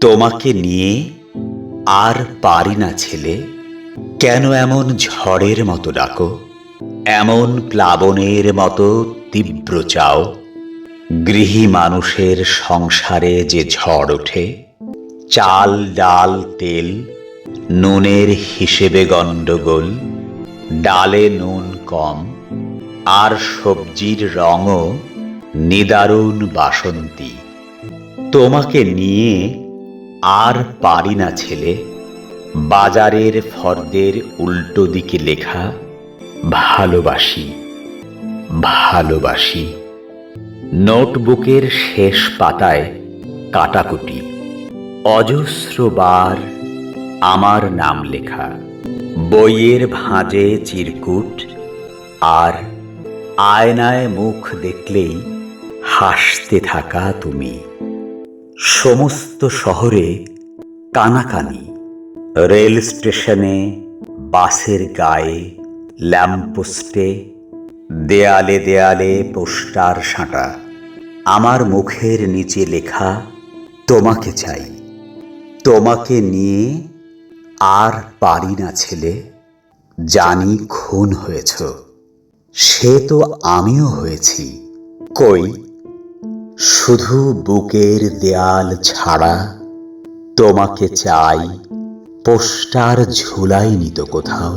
তোমাকে নিয়ে আর পারি না ছেলে, কেন এমন ঝড়ের মতো ডাকো, এমন প্লাবনের মতো তীব্র চাও। গৃহী মানুষের সংসারে যে ঝড় ওঠে, চাল ডাল তেল নুনের হিসেবে গণ্ডগোল, ডালে নুন কম আর সবজির রঙও নিদারুণ বাসন্তী। তোমাকে নিয়ে আর পারি না ছেলে, বাজারের ফর্দের উল্টো দিকে লেখা ভালোবাসি ভালোবাসি। নোটবুকের শেষ পাতায় কাটাকুটি, অজস্রবার আমার নাম লেখা। বইয়ের ভাঁজে চিরকুট, আর আয়নায় মুখ দেখলেই হাসতে থাকা তুমি। সমস্ত শহরে কানাকানি, রেল স্টেশনে, বাসের গায়ে, ল্যাম্পপোস্টে, দেয়ালে দেয়ালে পোস্টার সাঁটা। আমার মুখের নিচে লেখা তোমাকে চাই। তোমাকে নিয়ে আর পারি না ছেলে, জানি খুন হয়েছ, সে তো আমিও হয়েছি। কই শুধু বুকের দেয়াল ছাড়া তোমাকে চাই পোস্টার ঝুলাইনি তো কোথাও।